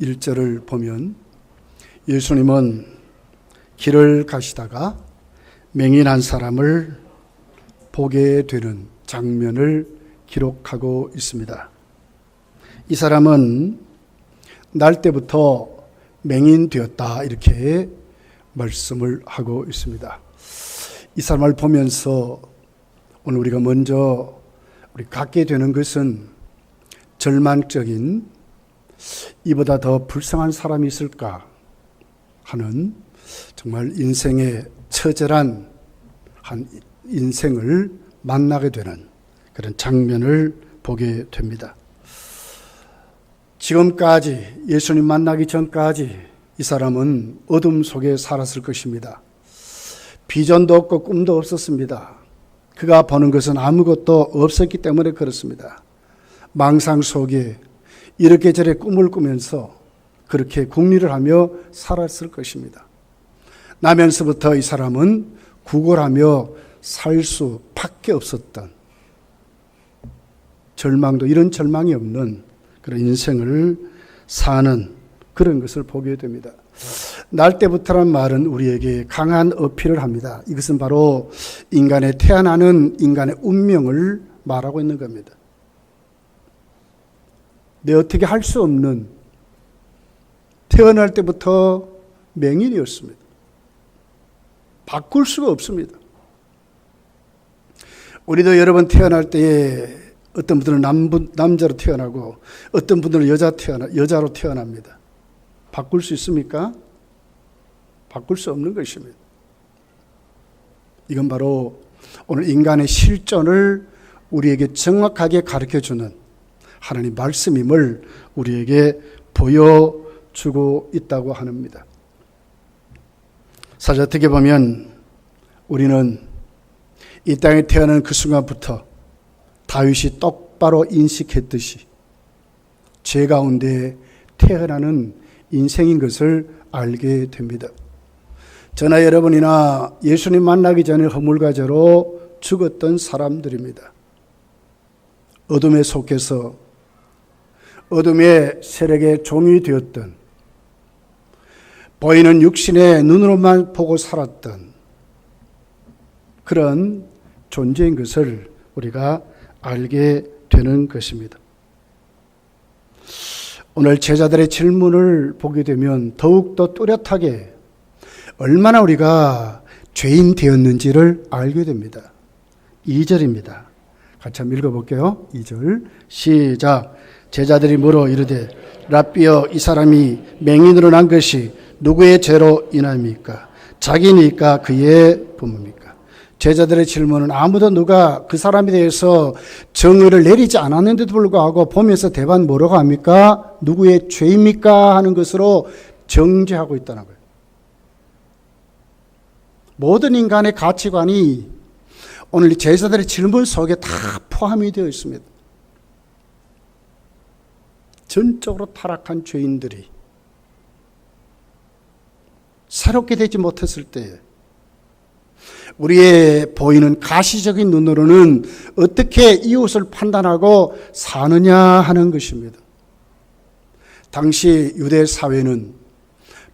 1절을 보면 예수님은 길을 가시다가 맹인한 사람을 보게 되는 장면을 기록하고 있습니다. 이 사람은 날 때부터 맹인되었다 이렇게 말씀을 하고 있습니다. 이 사람을 보면서 오늘 우리가 먼저 갖게 되는 것은 절망적인 이보다 더 불쌍한 사람이 있을까 하는 정말 인생의 처절한 한 인생을 만나게 되는 그런 장면을 보게 됩니다. 지금까지 예수님 만나기 전까지 이 사람은 어둠 속에 살았을 것입니다. 비전도 없고 꿈도 없었습니다. 그가 보는 것은 아무것도 없었기 때문에 그렇습니다. 망상 속에 이렇게 저렇게 꿈을 꾸면서 그렇게 궁리를 하며 살았을 것입니다. 나면서부터 이 사람은 구걸하며 살 수밖에 없었던 절망도 이런 절망이 없는 그런 인생을 사는 그런 것을 보게 됩니다. 날 때부터란 말은 우리에게 강한 어필을 합니다. 이것은 바로 인간의 태어나는 인간의 운명을 말하고 있는 겁니다. 내 어떻게 할 수 없는 태어날 때부터 맹인이었습니다. 바꿀 수가 없습니다. 우리도 여러분 태어날 때에 어떤 분들은 남자로 태어나고 어떤 분들은 여자로 태어납니다. 바꿀 수 있습니까? 바꿀 수 없는 것입니다. 이건 바로 오늘 인간의 실존을 우리에게 정확하게 가르쳐주는 하나님 말씀임을 우리에게 보여주고 있다고 합니다. 사실 어떻게 보면 우리는 이 땅에 태어난 그 순간부터 다윗이 똑바로 인식했듯이 죄 가운데 태어나는 인생인 것을 알게 됩니다. 저나 여러분이나 예수님 만나기 전에 허물과제로 죽었던 사람들입니다. 어둠에 속해서 어둠의 세력의 종이 되었던 보이는 육신의 눈으로만 보고 살았던 그런 존재인 것을 우리가 알게 되는 것입니다. 오늘 제자들의 질문을 보게 되면 더욱더 뚜렷하게 얼마나 우리가 죄인 되었는지를 알게 됩니다. 2절입니다. 같이 한번 읽어볼게요. 2절 시작. 제자들이 물어 이르되 랍비여 이 사람이 맹인으로 난 것이 누구의 죄로 인함입니까? 자기니까 그의 부모입니까? 제자들의 질문은 아무도 누가 그 사람에 대해서 정의를 내리지 않았는데도 불구하고 보면서 대반 뭐라고 합니까? 누구의 죄입니까? 하는 것으로 정죄하고 있다는 거예요. 모든 인간의 가치관이 오늘 제자들의 질문 속에 다 포함이 되어 있습니다. 전적으로 타락한 죄인들이 새롭게 되지 못했을 때 우리의 보이는 가시적인 눈으로는 어떻게 이웃을 판단하고 사느냐 하는 것입니다. 당시 유대 사회는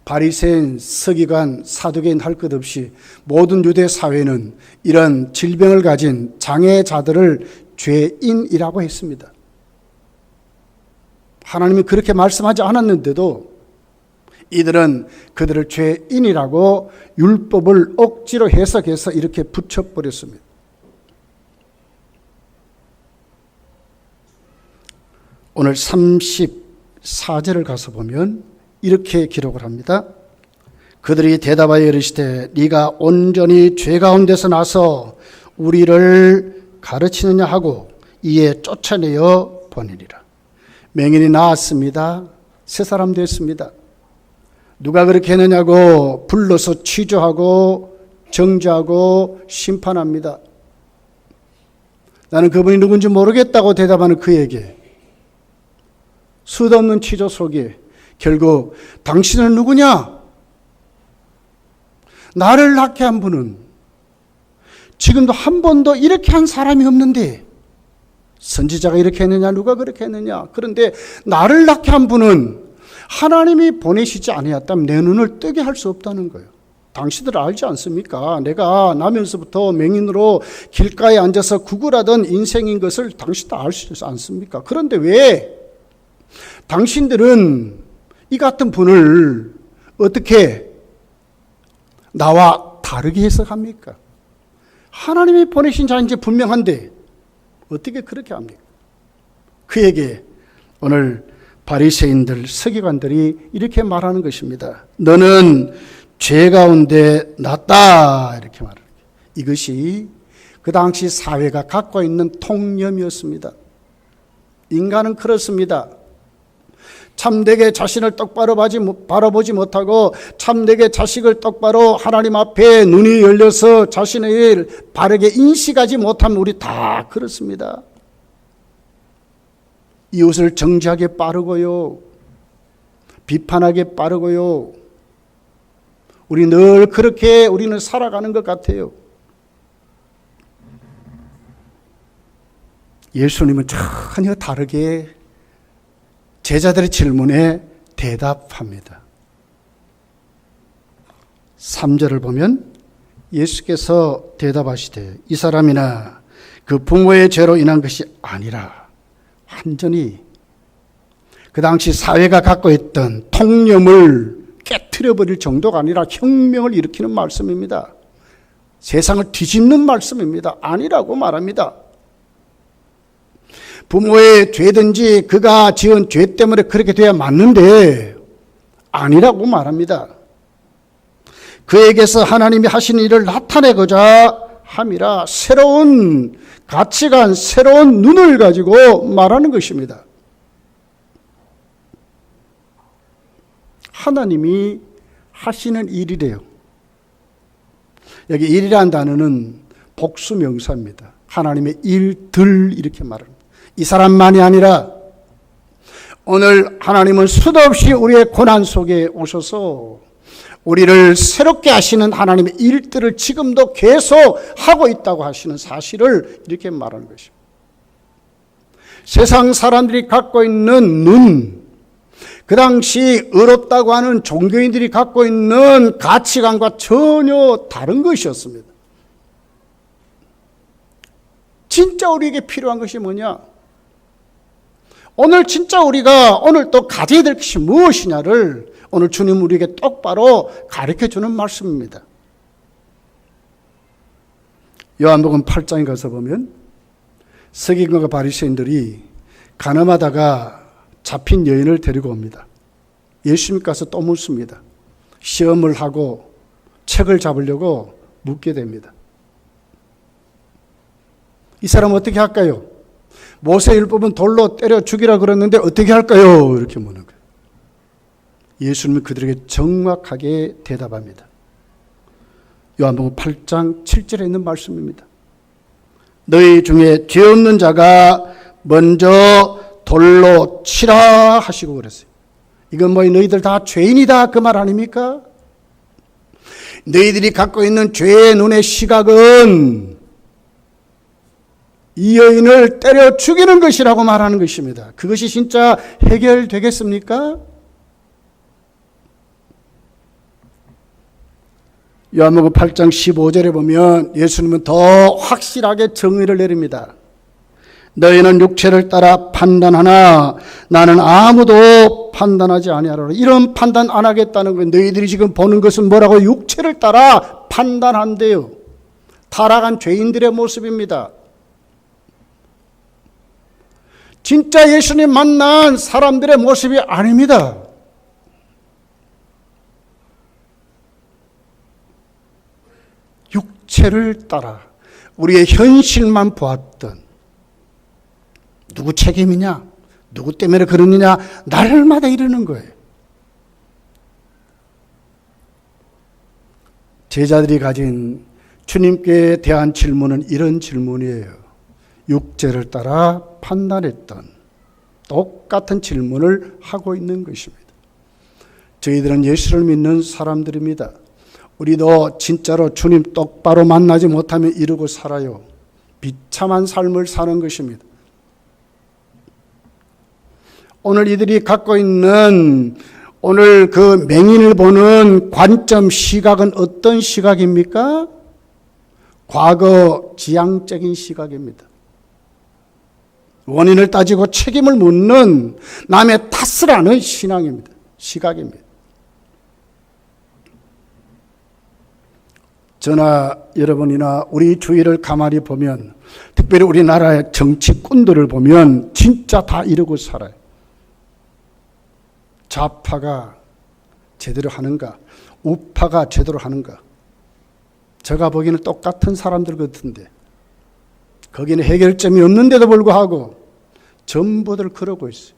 바리새인, 서기관, 사두개인 할 것 없이 모든 유대 사회는 이런 질병을 가진 장애자들을 죄인이라고 했습니다. 하나님이 그렇게 말씀하지 않았는데도 이들은 그들을 죄인이라고 율법을 억지로 해석해서 이렇게 붙여버렸습니다. 오늘 34절을 가서 보면 이렇게 기록을 합니다. 그들이 대답하여 이르시되 네가 온전히 죄 가운데서 나서 우리를 가르치느냐 하고 이에 쫓아내어 보내리라. 맹인이 나았습니다. 새 사람 됐습니다. 누가 그렇게 했느냐고 불러서 취조하고 정죄하고 심판합니다. 나는 그분이 누군지 모르겠다고 대답하는 그에게 수도 없는 취조 속에 결국 당신은 누구냐? 나를 낳게 한 분은 지금도 한 번도 이렇게 한 사람이 없는데 선지자가 이렇게 했느냐? 누가 그렇게 했느냐? 그런데 나를 낳게 한 분은 하나님이 보내시지 아니었다면 내 눈을 뜨게 할 수 없다는 거예요. 당신들 알지 않습니까? 내가 나면서부터 맹인으로 길가에 앉아서 구걸하던 인생인 것을 당신도 알지 않습니까? 그런데 왜 당신들은 이 같은 분을 어떻게 나와 다르게 해석합니까? 하나님이 보내신 자인지 분명한데 어떻게 그렇게 합니까? 그에게 오늘 바리새인들, 서기관들이 이렇게 말하는 것입니다. 너는 죄 가운데 났다, 이렇게 말합니다. 이것이 그 당시 사회가 갖고 있는 통념이었습니다. 인간은 그렇습니다. 참되게 자신을 똑바로 바라보지 못하고 참되게 자식을 똑바로 하나님 앞에 눈이 열려서 자신의 일 바르게 인식하지 못하면 우리 다 그렇습니다. 이웃을 정죄하게 빠르고요, 비판하게 빠르고요. 우리 늘 그렇게 우리는 살아가는 것 같아요. 예수님은 전혀 다르게 제자들의 질문에 대답합니다. 3절을 보면 예수께서 대답하시되 이 사람이나 그 부모의 죄로 인한 것이 아니라 완전히 그 당시 사회가 갖고 있던 통념을 깨트려버릴 정도가 아니라 혁명을 일으키는 말씀입니다. 세상을 뒤집는 말씀입니다. 아니라고 말합니다. 부모의 죄든지 그가 지은 죄 때문에 그렇게 돼야 맞는데 아니라고 말합니다. 그에게서 하나님이 하신 일을 나타내고자 함이라 새로운 가치관, 새로운 눈을 가지고 말하는 것입니다. 하나님이 하시는 일이래요. 여기 일이라는 단어는 복수명사입니다. 하나님의 일들 이렇게 말합니다. 이 사람만이 아니라 오늘 하나님은 수도 없이 우리의 고난 속에 오셔서 우리를 새롭게 하시는 하나님의 일들을 지금도 계속 하고 있다고 하시는 사실을 이렇게 말하는 것입니다. 세상 사람들이 갖고 있는 눈, 그 당시 의롭다고 하는 종교인들이 갖고 있는 가치관과 전혀 다른 것이었습니다. 진짜 우리에게 필요한 것이 뭐냐? 오늘 진짜 우리가 오늘 또 가져야 될 것이 무엇이냐를 오늘 주님 우리에게 똑바로 가르쳐주는 말씀입니다. 요한복음 8장에 가서 보면 서기관과 바리새인들이 가늠하다가 잡힌 여인을 데리고 옵니다. 예수님 가서 또 묻습니다. 시험을 하고 책을 잡으려고 묻게 됩니다. 이 사람은 어떻게 할까요? 모세율법은 돌로 때려 죽이라 그랬는데 어떻게 할까요? 이렇게 묻는 거예요. 예수님은 그들에게 정확하게 대답합니다. 요한복음 8장 7절에 있는 말씀입니다. 너희 중에 죄 없는 자가 먼저 돌로 치라 하시고 그랬어요. 이건 뭐 너희들 다 죄인이다 그 말 아닙니까? 너희들이 갖고 있는 죄의 눈의 시각은 이 여인을 때려 죽이는 것이라고 말하는 것입니다. 그것이 진짜 해결되겠습니까? 요한복음 8장 15절에 보면 예수님은 더 확실하게 정의를 내립니다. 너희는 육체를 따라 판단하나 나는 아무도 판단하지 아니하노라. 이런 판단 안 하겠다는 거예요. 너희들이 지금 보는 것은 뭐라고? 육체를 따라 판단한대요. 타락한 죄인들의 모습입니다. 진짜 예수님 만난 사람들의 모습이 아닙니다. 육체를 따라 우리의 현실만 보았던 누구 책임이냐? 누구 때문에 그러느냐? 날마다 이러는 거예요. 제자들이 가진 주님께 대한 질문은 이런 질문이에요. 육체를 따라 판단했던 똑같은 질문을 하고 있는 것입니다. 저희들은 예수를 믿는 사람들입니다. 우리도 진짜로 주님 똑바로 만나지 못하면 이러고 살아요. 비참한 삶을 사는 것입니다. 오늘 이들이 갖고 있는 오늘 그 맹인을 보는 관점, 시각은 어떤 시각입니까? 과거 지향적인 시각입니다. 원인을 따지고 책임을 묻는 남의 탓을 하는 신앙입니다. 시각입니다. 저나 여러분이나 우리 주위를 가만히 보면, 특별히 우리나라의 정치꾼들을 보면 진짜 다 이러고 살아요. 좌파가 제대로 하는가, 우파가 제대로 하는가. 제가 보기에는 똑같은 사람들 같은데 거기는 해결점이 없는데도 불구하고 전부들 그러고 있어요.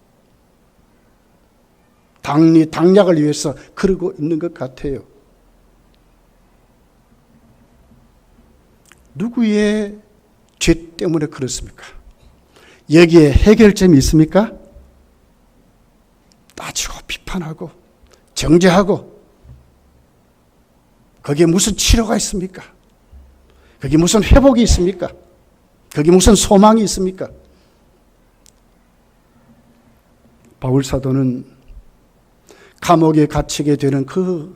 당략을 위해서 그러고 있는 것 같아요. 누구의 죄 때문에 그렇습니까? 여기에 해결점이 있습니까? 따지고 비판하고 정죄하고 거기에 무슨 치료가 있습니까? 거기에 무슨 회복이 있습니까? 거기에 무슨 소망이 있습니까? 바울 사도는 감옥에 갇히게 되는 그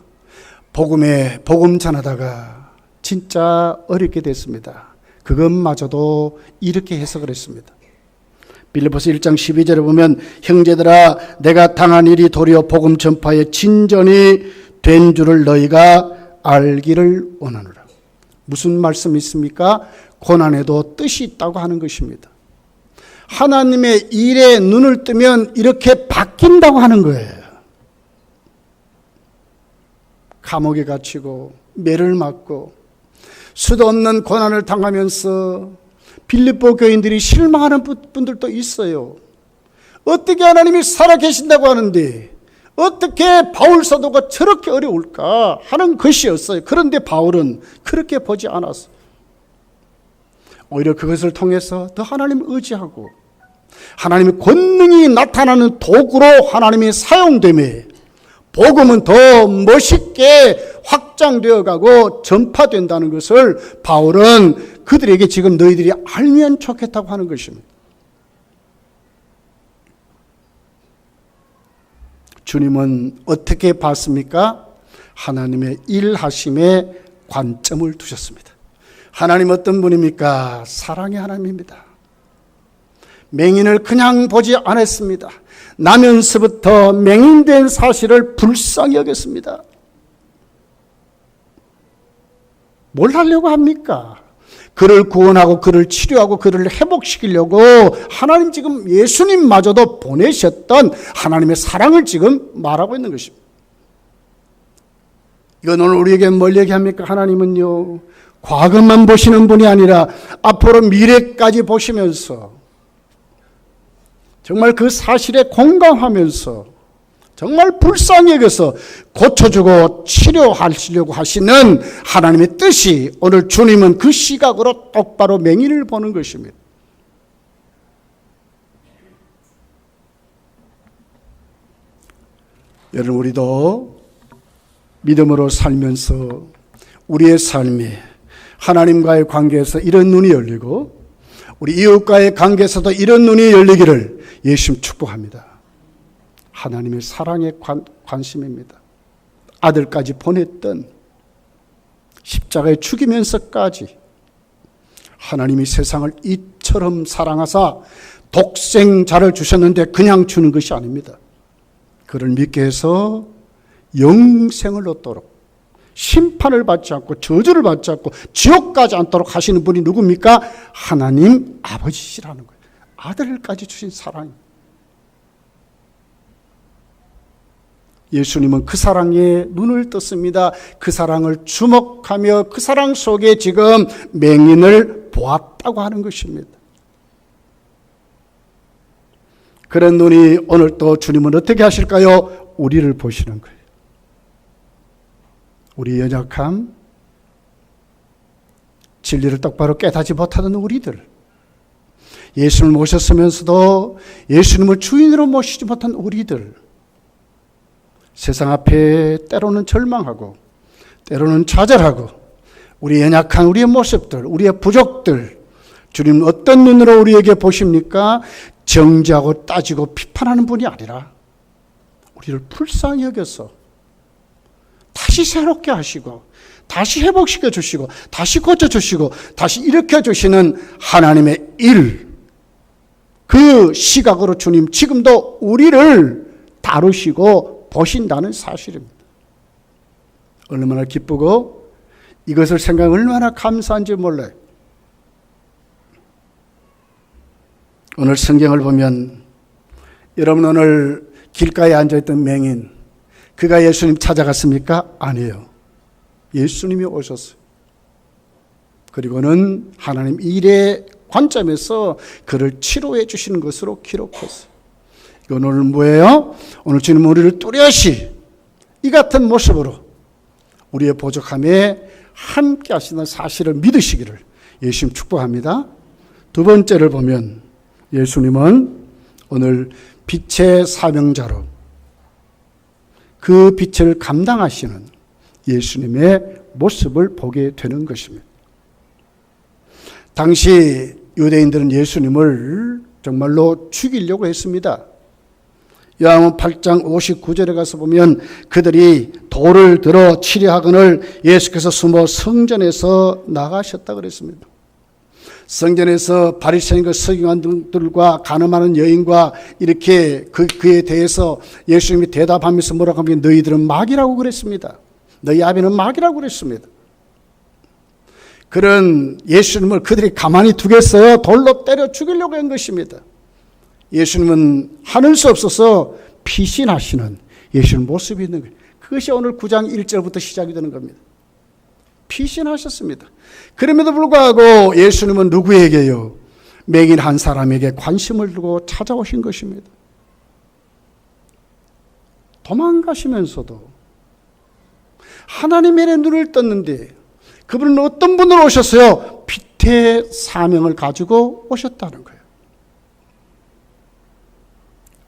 복음 전하다가 진짜 어렵게 됐습니다. 그것마저도 이렇게 해석을 했습니다. 빌립보서 1장 12절에 보면 형제들아 내가 당한 일이 도리어 복음 전파의 진전이 된 줄을 너희가 알기를 원하노라. 무슨 말씀이 있습니까? 고난에도 뜻이 있다고 하는 것입니다. 하나님의 일에 눈을 뜨면 이렇게 바뀐다고 하는 거예요. 감옥에 갇히고 매를 맞고 수도 없는 고난을 당하면서 빌립보 교인들이 실망하는 분들도 있어요. 어떻게 하나님이 살아계신다고 하는데 어떻게 바울 사도가 저렇게 어려울까 하는 것이었어요. 그런데 바울은 그렇게 보지 않았어요. 오히려 그것을 통해서 더 하나님을 의지하고 하나님의 권능이 나타나는 도구로 하나님이 사용되며 복음은 더 멋있게 확장되어 가고 전파된다는 것을 바울은 그들에게 지금 너희들이 알면 좋겠다고 하는 것입니다. 주님은 어떻게 봤습니까? 하나님의 일하심에 관점을 두셨습니다. 하나님 어떤 분입니까? 사랑의 하나님입니다. 맹인을 그냥 보지 않았습니다. 나면서부터 맹인된 사실을 불쌍히 여겼습니다. 뭘 하려고 합니까? 그를 구원하고 그를 치료하고 그를 회복시키려고 하나님 지금 예수님마저도 보내셨던 하나님의 사랑을 지금 말하고 있는 것입니다. 이건 오늘 우리에게 뭘 얘기합니까? 하나님은요, 과거만 보시는 분이 아니라 앞으로 미래까지 보시면서 정말 그 사실에 공감하면서 정말 불쌍히 여겨서 고쳐주고 치료하시려고 하시는 하나님의 뜻이 오늘 주님은 그 시각으로 똑바로 맹인을 보는 것입니다. 여러분, 우리도 믿음으로 살면서 우리의 삶에 하나님과의 관계에서 이런 눈이 열리고 우리 이웃과의 관계에서도 이런 눈이 열리기를 예수님 축복합니다. 하나님의 사랑의 관심입니다. 아들까지 보냈던 십자가에 죽이면서까지 하나님이 세상을 이처럼 사랑하사 독생자를 주셨는데 그냥 주는 것이 아닙니다. 그를 믿게 해서 영생을 얻도록 심판을 받지 않고 저주를 받지 않고 지옥 가지 않도록 하시는 분이 누굽니까? 하나님 아버지시라는 거예요. 아들까지 주신 사랑입니다. 예수님은 그 사랑에 눈을 떴습니다. 그 사랑을 주목하며 그 사랑 속에 지금 맹인을 보았다고 하는 것입니다. 그런 눈이 오늘 또 주님은 어떻게 하실까요? 우리를 보시는 거예요. 우리 연약함, 진리를 똑바로 깨닫지 못하던 우리들, 예수님을 모셨으면서도 예수님을 주인으로 모시지 못한 우리들, 세상 앞에 때로는 절망하고 때로는 좌절하고 우리 연약한 우리의 모습들, 우리의 부족들, 주님은 어떤 눈으로 우리에게 보십니까? 정죄하고 따지고 비판하는 분이 아니라 우리를 불쌍히 여겨서 다시 새롭게 하시고 다시 회복시켜 주시고 다시 고쳐 주시고 다시 일으켜 주시는 하나님의 일, 그 시각으로 주님 지금도 우리를 다루시고 보신다는 사실입니다. 얼마나 기쁘고 이것을 생각하면 얼마나 감사한지 몰라요. 오늘 성경을 보면 여러분 오늘 길가에 앉아있던 맹인, 그가 예수님 찾아갔습니까? 아니에요. 예수님이 오셨어요. 그리고는 하나님 일의 관점에서 그를 치료해 주시는 것으로 기록했어요. 이건 오늘 뭐예요? 오늘 주님 우리를 뚜렷이 이 같은 모습으로 우리의 부족함에 함께 하시는 사실을 믿으시기를 예수님 축복합니다. 두 번째를 보면 예수님은 오늘 빛의 사명자로 그 빛을 감당하시는 예수님의 모습을 보게 되는 것입니다. 당시 유대인들은 예수님을 정말로 죽이려고 했습니다. 요한복음 8장 59절에 가서 보면 그들이 돌을 들어 치려하거늘 예수께서 숨어 성전에서 나가셨다 그랬습니다. 성전에서 바리새인과 서기관들과 가늠하는 여인과 이렇게 그에 대해서 예수님이 대답하면서 뭐라고 하면 너희들은 마귀라고 그랬습니다. 너희 아비는 마귀라고 그랬습니다. 그런 예수님을 그들이 가만히 두겠어요? 돌로 때려 죽이려고 한 것입니다. 예수님은 하늘 수 없어서 피신하시는 예수님 모습이 있는 거예요. 그것이 오늘 9장 1절부터 시작이 되는 겁니다. 피신하셨습니다. 그럼에도 불구하고 예수님은 누구에게요? 맹인 한 사람에게 관심을 두고 찾아오신 것입니다. 도망가시면서도 하나님의 눈을 떴는데 그분은 어떤 분으로 오셨어요? 빛의 사명을 가지고 오셨다는 거예요.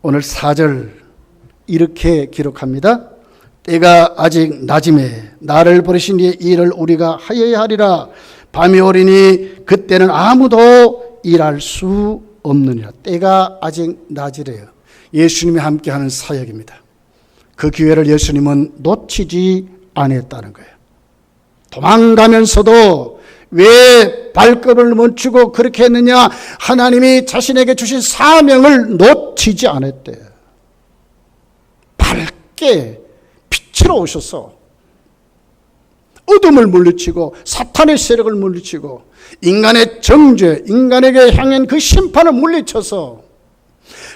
오늘 4절 이렇게 기록합니다. 때가 아직 낮음에 나를 버리신 이의 일을 우리가 하여야 하리라. 밤이 오리니 그때는 아무도 일할 수 없느니라. 때가 아직 낮이래요. 예수님이 함께하는 사역입니다. 그 기회를 예수님은 놓치지 않았다는 거예요. 도망가면서도 왜 발걸음을 멈추고 그렇게 했느냐? 하나님이 자신에게 주신 사명을 놓치지 않았대요. 밝게 빛으로 오셔서 어둠을 물리치고 사탄의 세력을 물리치고 인간의 정죄, 인간에게 향한 그 심판을 물리쳐서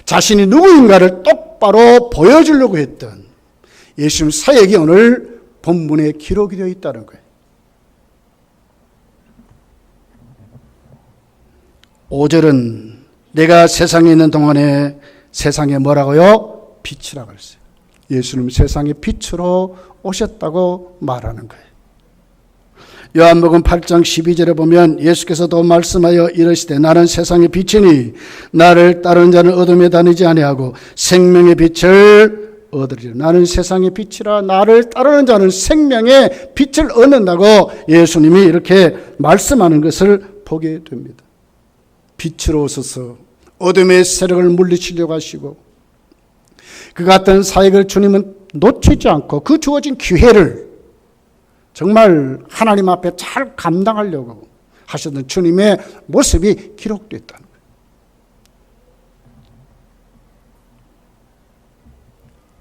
자신이 누구인가를 똑바로 보여주려고 했던 예수님 사역이 오늘 본문에 기록이 되어 있다는 거예요. 5절은 내가 세상에 있는 동안에 세상에 뭐라고요? 빛이라고 했어요. 예수님 세상의 빛으로 오셨다고 말하는 거예요. 요한복음 8장 12절에 보면 예수께서도 말씀하여 이르시되 나는 세상의 빛이니 나를 따르는 자는 어둠에 다니지 아니하고 생명의 빛을 얻으리라. 나는 세상의 빛이라 나를 따르는 자는 생명의 빛을 얻는다고 예수님이 이렇게 말씀하는 것을 보게 됩니다. 빛으로 오셔서 어둠의 세력을 물리치려고 하시고 그 같은 사역을 주님은 놓치지 않고 그 주어진 기회를 정말 하나님 앞에 잘 감당하려고 하셨던 주님의 모습이 기록됐다는 거예요.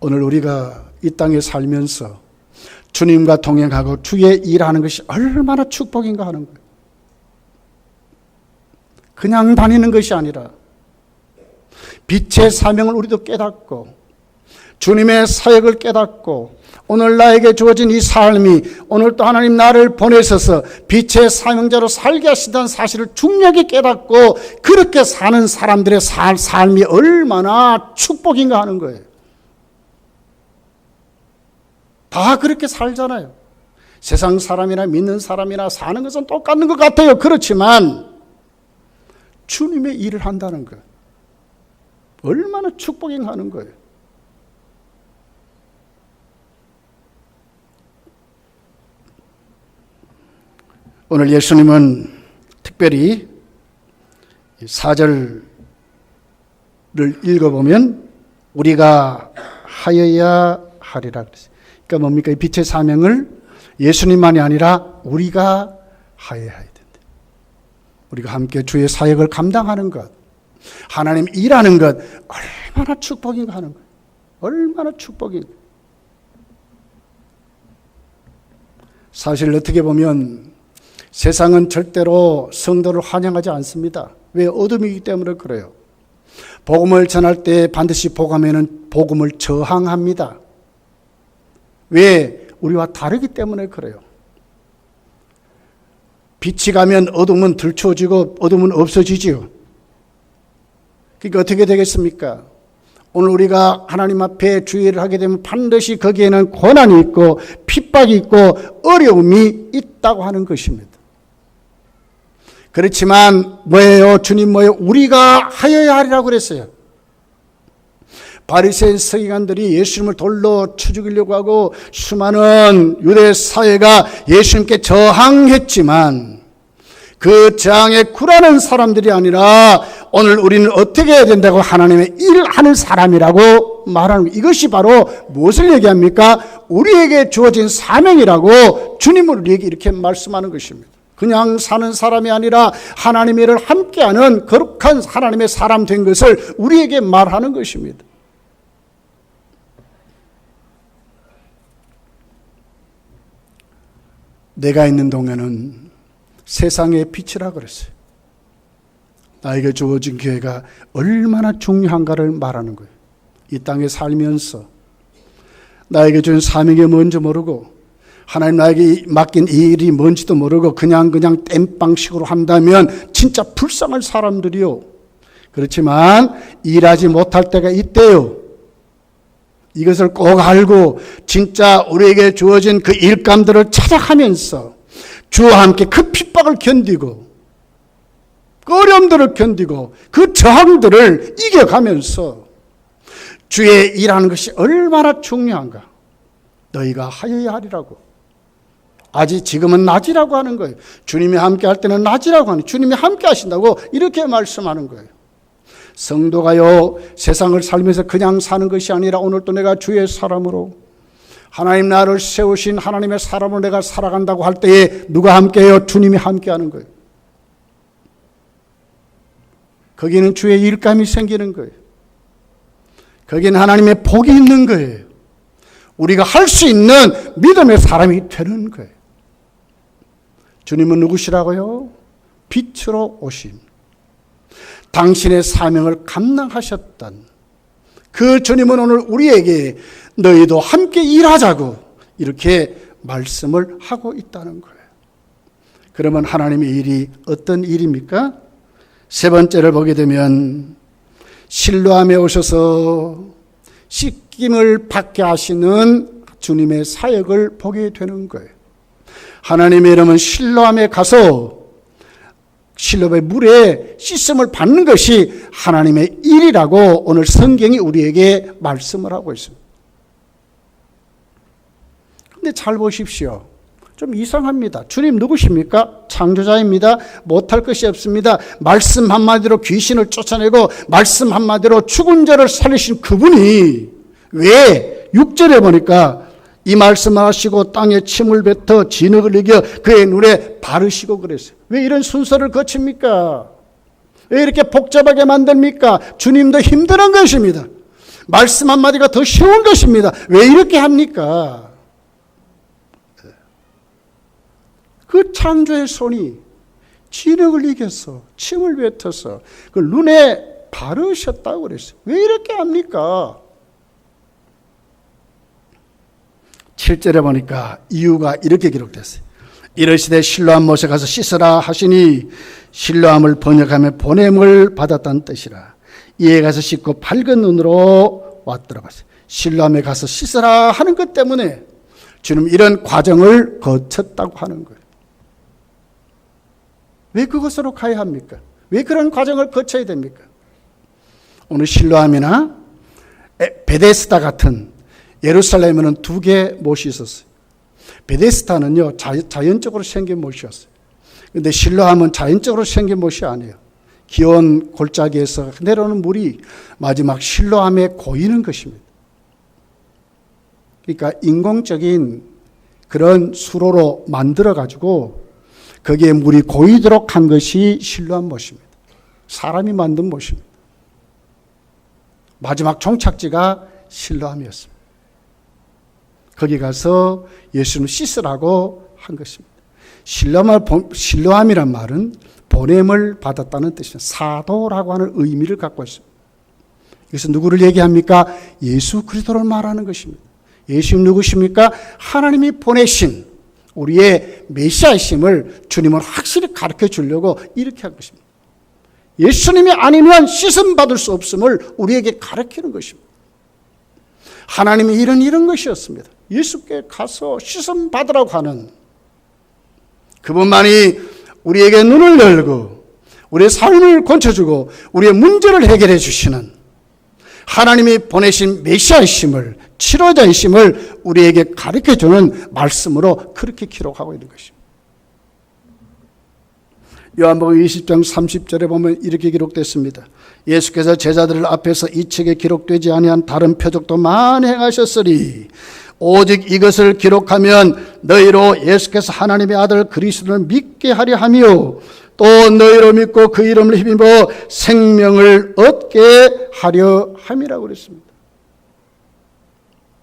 오늘 우리가 이 땅에 살면서 주님과 동행하고 주의 일하는 것이 얼마나 축복인가 하는 거예요. 그냥 다니는 것이 아니라 빛의 사명을 우리도 깨닫고 주님의 사역을 깨닫고 오늘 나에게 주어진 이 삶이 오늘 또 하나님 나를 보내셔서 빛의 사명자로 살게 하신다는 사실을 중요하게 깨닫고 그렇게 사는 사람들의 삶이 얼마나 축복인가 하는 거예요. 다 그렇게 살잖아요. 세상 사람이나 믿는 사람이나 사는 것은 똑같은 것 같아요. 그렇지만 주님의 일을 한다는 것 얼마나 축복인가 하는 거예요. 오늘 예수님은 특별히 4절을 읽어보면 우리가 하여야 하리라 그랬어요. 그러니까 뭡니까? 이 빛의 사명을 예수님만이 아니라 우리가 하여야 된다. 우리가 함께 주의 사역을 감당하는 것, 하나님 일하는 것 얼마나 축복인가 하는 거예요. 얼마나 축복인가. 사실 어떻게 보면 세상은 절대로 성도를 환영하지 않습니다. 왜? 어둠이기 때문에 그래요. 복음을 전할 때 반드시 복음을 저항합니다. 왜? 우리와 다르기 때문에 그래요. 빛이 가면 어둠은 들추어지고 어둠은 없어지지요. 그러니까 어떻게 되겠습니까? 오늘 우리가 하나님 앞에 주의를 하게 되면 반드시 거기에는 고난이 있고 핍박이 있고 어려움이 있다고 하는 것입니다. 그렇지만 뭐예요? 주님 뭐예요? 우리가 하여야 하리라고 그랬어요. 바리새인 서기관들이 예수님을 돌로 쳐 죽이려고 하고 수많은 유대 사회가 예수님께 저항했지만 그 저항에 굴하는 사람들이 아니라 오늘 우리는 어떻게 해야 된다고 하나님의 일하는 사람이라고 말하는 거예요. 이것이 바로 무엇을 얘기합니까? 우리에게 주어진 사명이라고 주님은 우리에게 이렇게 말씀하는 것입니다. 그냥 사는 사람이 아니라 하나님의 일을 함께하는 거룩한 하나님의 사람 된 것을 우리에게 말하는 것입니다. 내가 있는 동안은 세상의 빛이라 그랬어요. 나에게 주어진 기회가 얼마나 중요한가를 말하는 거예요. 이 땅에 살면서 나에게 준 사명이 뭔지 모르고 하나님 나에게 맡긴 이 일이 뭔지도 모르고 그냥 땜빵식으로 한다면 진짜 불쌍할 사람들이요. 그렇지만 일하지 못할 때가 있대요. 이것을 꼭 알고 진짜 우리에게 주어진 그 일감들을 찾아가면서 주와 함께 그 핍박을 견디고 그 어려움들을 견디고 그 저항들을 이겨가면서 주의 일하는 것이 얼마나 중요한가. 너희가 하여야 하리라고. 아직 지금은 낮이라고 하는 거예요. 주님이 함께 할 때는 낮이라고 하는, 주님이 함께 하신다고 이렇게 말씀하는 거예요. 성도가요, 세상을 살면서 그냥 사는 것이 아니라 오늘도 내가 주의 사람으로 하나님 나를 세우신 하나님의 사람으로 내가 살아간다고 할 때에 누가 함께해요? 주님이 함께하는 거예요. 거기는 주의 일감이 생기는 거예요. 거기는 하나님의 복이 있는 거예요. 우리가 할 수 있는 믿음의 사람이 되는 거예요. 주님은 누구시라고요? 빛으로 오심. 당신의 사명을 감당하셨던 그 주님은 오늘 우리에게 너희도 함께 일하자고 이렇게 말씀을 하고 있다는 거예요. 그러면 하나님의 일이 어떤 일입니까? 세 번째를 보게 되면 실로암에 오셔서 씻김을 받게 하시는 주님의 사역을 보게 되는 거예요. 하나님의 이름은 실로암에 가서 실로암의 물에 씻음을 받는 것이 하나님의 일이라고 오늘 성경이 우리에게 말씀을 하고 있습니다. 근데 잘 보십시오. 좀 이상합니다. 주님 누구십니까? 창조자입니다. 못할 것이 없습니다. 말씀 한마디로 귀신을 쫓아내고 말씀 한마디로 죽은 자를 살리신 그분이 왜 6절에 보니까 이 말씀을 하시고 땅에 침을 뱉어 진흙을 이겨 그의 눈에 바르시고 그랬어요. 왜 이런 순서를 거칩니까? 왜 이렇게 복잡하게 만듭니까? 주님도 힘든 것입니다. 말씀 한마디가 더 쉬운 것입니다. 왜 이렇게 합니까? 그 창조의 손이 진흙을 이겨서 침을 뱉어서 그 눈에 바르셨다고 그랬어요. 왜 이렇게 합니까? 7절에 보니까 이유가 이렇게 기록됐어요. 이르시되 실로암 못에 가서 씻으라 하시니 실로암을 번역하며 보냄을 받았다는 뜻이라. 이에 가서 씻고 밝은 눈으로 왔더라. 실로암에 가서 씻으라 하는 것 때문에 주님 이런 과정을 거쳤다고 하는 거예요. 왜 그것으로 가야 합니까? 왜 그런 과정을 거쳐야 됩니까? 오늘 실로암이나 베데스다 같은 예루살렘에는 두 개 못이 있었어요. 베데스다는요 자연적으로 생긴 못이었어요. 그런데 실로암은 자연적으로 생긴 못이 아니에요. 기온 골짜기에서 내려오는 물이 마지막 실로암에 고이는 것입니다. 그러니까 인공적인 그런 수로로 만들어 가지고 거기에 물이 고이도록 한 것이 실로암 못입니다. 사람이 만든 못입니다. 마지막 종착지가 실로암이었습니다. 거기 가서 예수는 씻으라고 한 것입니다. 실로암이란 말은 보냄을 받았다는 뜻입니다. 사도라고 하는 의미를 갖고 있습니다. 그래서 누구를 얘기합니까? 예수 그리스도를 말하는 것입니다. 예수님 누구십니까? 하나님이 보내신 우리의 메시아이심을 주님은 확실히 가르쳐 주려고 이렇게 한 것입니다. 예수님이 아니면 씻음 받을 수 없음을 우리에게 가르치는 것입니다. 하나님의 일은 이런 것이었습니다. 예수께 가서 씻음 받으라고 하는 그분만이 우리에게 눈을 열고 우리의 삶을 고쳐주고 우리의 문제를 해결해 주시는 하나님이 보내신 메시아이심을, 치료자이심을 우리에게 가르쳐주는 말씀으로 그렇게 기록하고 있는 것입니다. 요한복음 20장 30절에 보면 이렇게 기록됐습니다. 예수께서 제자들 앞에서 이 책에 기록되지 아니한 다른 표적도 많이 행하셨으리 오직 이것을 기록하면 너희로 예수께서 하나님의 아들 그리스도를 믿게 하려 하며 또 너희로 믿고 그 이름을 힘입어 생명을 얻게 하려 함이라고 그랬습니다.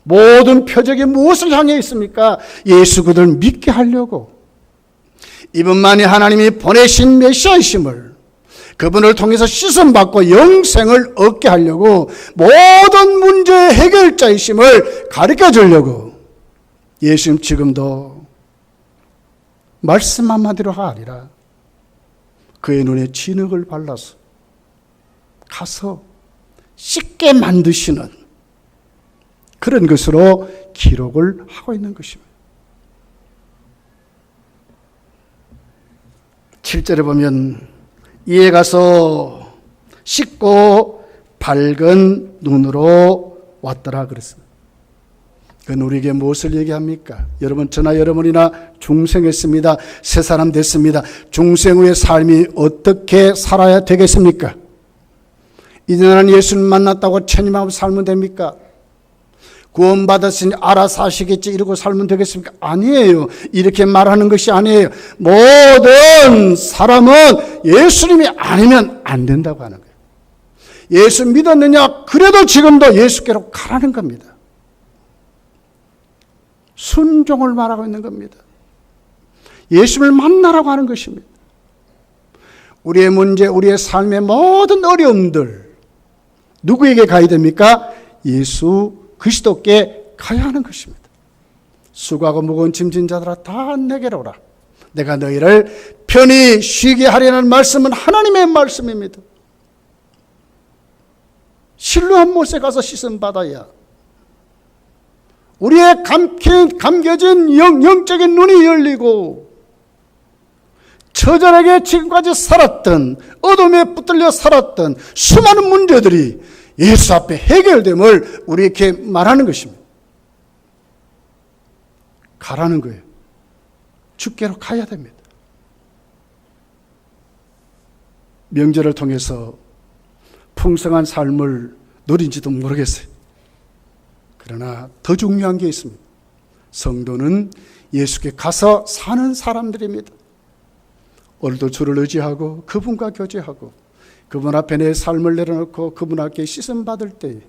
모든 표적이 무엇을 향해 있습니까? 예수 그들을 믿게 하려고. 이분만이 하나님이 보내신 메시아이심을 그분을 통해서 씻음받고 영생을 얻게 하려고 모든 문제의 해결자이심을 가르쳐 주려고 예수님 지금도 말씀 한마디로가 아니라 그의 눈에 진흙을 발라서 가서 씻게 만드시는 그런 것으로 기록을 하고 있는 것입니다. 7절에 보면 이에 가서 씻고 밝은 눈으로 왔더라 그랬습니다. 그건 우리에게 무엇을 얘기합니까? 여러분 저나 여러분이나 중생했습니다. 새 사람 됐습니다. 중생 후의 삶이 어떻게 살아야 되겠습니까? 이제 나는 예수님 만났다고 천임하고 살면 됩니까? 구원받았으니 알아서 하시겠지 이러고 살면 되겠습니까? 아니에요. 이렇게 말하는 것이 아니에요. 모든 사람은 예수님이 아니면 안 된다고 하는 거예요. 예수 믿었느냐? 그래도 지금도 예수께로 가라는 겁니다. 순종을 말하고 있는 겁니다. 예수를 만나라고 하는 것입니다. 우리의 문제, 우리의 삶의 모든 어려움들 누구에게 가야 됩니까? 예수 그리스도께 가야 하는 것입니다. 수고하고 무거운 짐진 자들아 다 내게로 오라. 내가 너희를 편히 쉬게 하려는 말씀은 하나님의 말씀입니다. 실로암 못에 가서 씻음 받아야 우리의 감겨진 영적인 눈이 열리고 처절하게 지금까지 살았던 어둠에 붙들려 살았던 수많은 문제들이 예수 앞에 해결됨을 우리에게 말하는 것입니다. 가라는 거예요. 주께로 가야 됩니다. 명절을 통해서 풍성한 삶을 누린지도 모르겠어요. 그러나 더 중요한 게 있습니다. 성도는 예수께 가서 사는 사람들입니다. 오늘도 주를 의지하고 그분과 교제하고 그분 앞에 내 삶을 내려놓고 그분 앞에 씻음 받을 때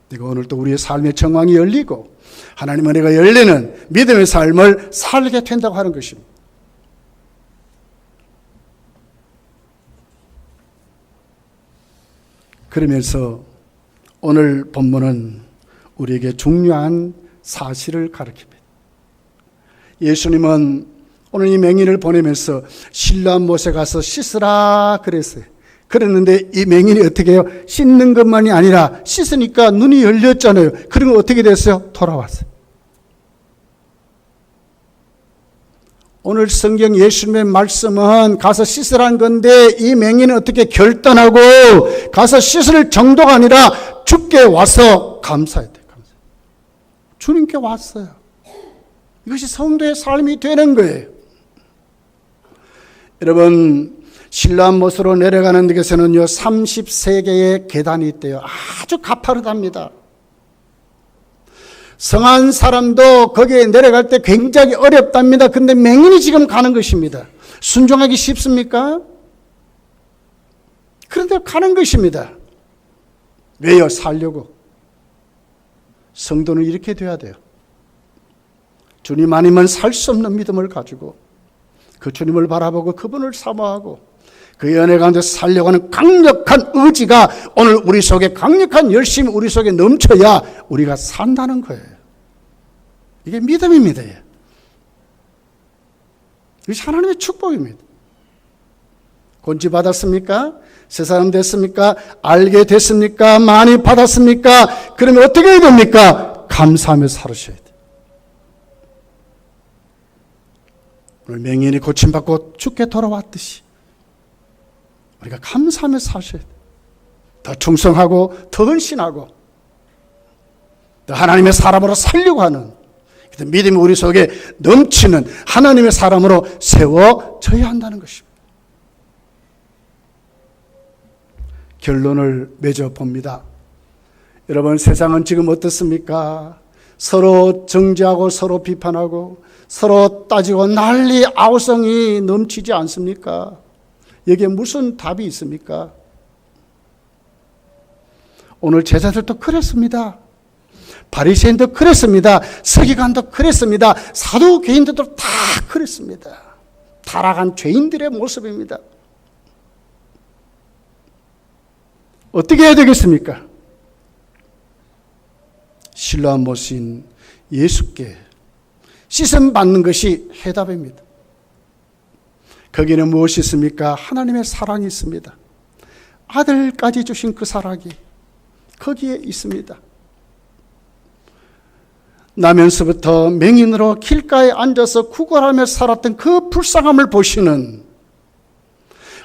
내가 오늘도 우리의 삶의 정황이 열리고 하나님 은혜가 열리는 믿음의 삶을 살게 된다고 하는 것입니다. 그러면서 오늘 본문은 우리에게 중요한 사실을 가르칩니다. 예수님은 오늘 이 맹인을 보내면서 실로암 못에 가서 씻으라 그랬어요. 그랬는데 이 맹인이 어떻게 해요? 씻는 것만이 아니라 씻으니까 눈이 열렸잖아요. 그러면 어떻게 됐어요? 돌아왔어요. 오늘 성경 예수님의 말씀은 가서 씻으라는 건데 이 맹인은 어떻게 결단하고 가서 씻을 정도가 아니라 주께 와서 감사해야 돼요. 주님께 왔어요. 이것이 성도의 삶이 되는 거예요. 여러분 실로암 못으로 내려가는 데에서는요 33개의 계단이 있대요. 아주 가파르답니다. 성한 사람도 거기에 내려갈 때 굉장히 어렵답니다. 근데 맹인이 지금 가는 것입니다. 순종하기 쉽습니까? 그런데 가는 것입니다. 왜요? 살려고. 성도는 이렇게 돼야 돼요. 주님 아니면 살 수 없는 믿음을 가지고 그 주님을 바라보고 그분을 사모하고 그 연애 가운데 살려고 하는 강력한 의지가 오늘 우리 속에 강력한 열심이 우리 속에 넘쳐야 우리가 산다는 거예요. 이게 믿음입니다. 이게 하나님의 축복입니다. 권지 받았습니까? 새 사람 됐습니까? 알게 됐습니까? 많이 받았습니까? 그러면 어떻게 해야 됩니까? 감사하며 살으셔야 돼요. 오늘 맹인이 고침받고 죽게 돌아왔듯이 우리가 감사하며 사셔야 돼요. 더 충성하고 더 헌신하고 더 하나님의 사람으로 살려고 하는 믿음이 우리 속에 넘치는 하나님의 사람으로 세워져야 한다는 것입니다. 결론을 맺어봅니다. 여러분, 세상은 지금 어떻습니까? 서로 정죄하고 서로 비판하고 서로 따지고 난리 아우성이 넘치지 않습니까? 여기에 무슨 답이 있습니까? 오늘 제자들도 그랬습니다. 바리새인도 그랬습니다. 서기관도 그랬습니다. 사두개인들도 다 그랬습니다. 타락한 죄인들의 모습입니다. 어떻게 해야 되겠습니까? 신뢰한 모신 예수께 씻음 받는 것이 해답입니다. 거기는 무엇이 있습니까? 하나님의 사랑이 있습니다. 아들까지 주신 그 사랑이 거기에 있습니다. 나면서부터 맹인으로 길가에 앉아서 구걸하며 살았던 그 불쌍함을 보시는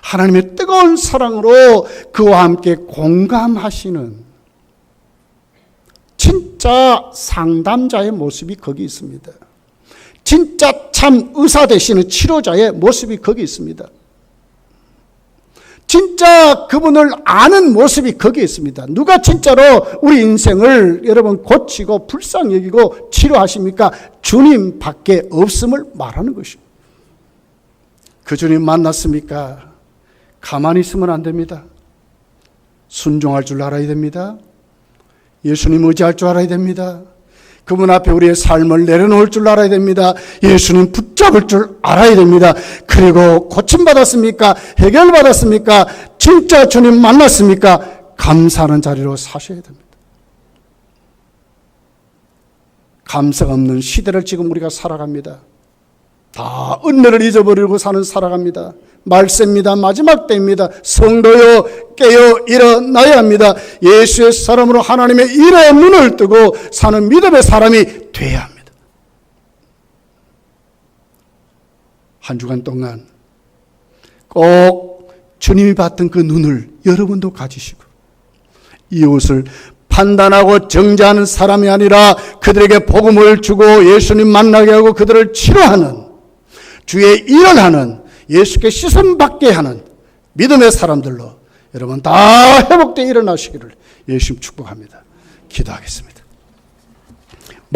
하나님의 뜨거운 사랑으로 그와 함께 공감하시는 진짜 상담자의 모습이 거기 있습니다. 진짜 참 의사 되시는 치료자의 모습이 거기 있습니다. 진짜 그분을 아는 모습이 거기에 있습니다. 누가 진짜로 우리 인생을 여러분 고치고 불쌍히 여기고 치료하십니까? 주님밖에 없음을 말하는 것입니다. 그 주님 만났습니까? 가만히 있으면 안 됩니다. 순종할 줄 알아야 됩니다. 예수님 의지할 줄 알아야 됩니다. 그분 앞에 우리의 삶을 내려놓을 줄 알아야 됩니다. 예수님 붙잡을 줄 알아야 됩니다. 그리고 고침받았습니까? 해결받았습니까? 진짜 주님 만났습니까? 감사하는 자리로 사셔야 됩니다. 감사가 없는 시대를 지금 우리가 살아갑니다. 다 은혜를 잊어버리고 살아갑니다. 말세입니다. 마지막 때입니다. 성도여 깨어 일어나야 합니다. 예수의 사람으로 하나님의 일에 눈을 뜨고 사는 믿음의 사람이 돼야 합니다. 한 주간 동안 꼭 주님이 봤던 그 눈을 여러분도 가지시고 이웃을 판단하고 정죄하는 사람이 아니라 그들에게 복음을 주고 예수님 만나게 하고 그들을 치료하는 주의 일을 하는 예수께 씻음 받게 하는 믿음의 사람들로 여러분 다 회복되어 일어나시기를 예수님 축복합니다. 기도하겠습니다.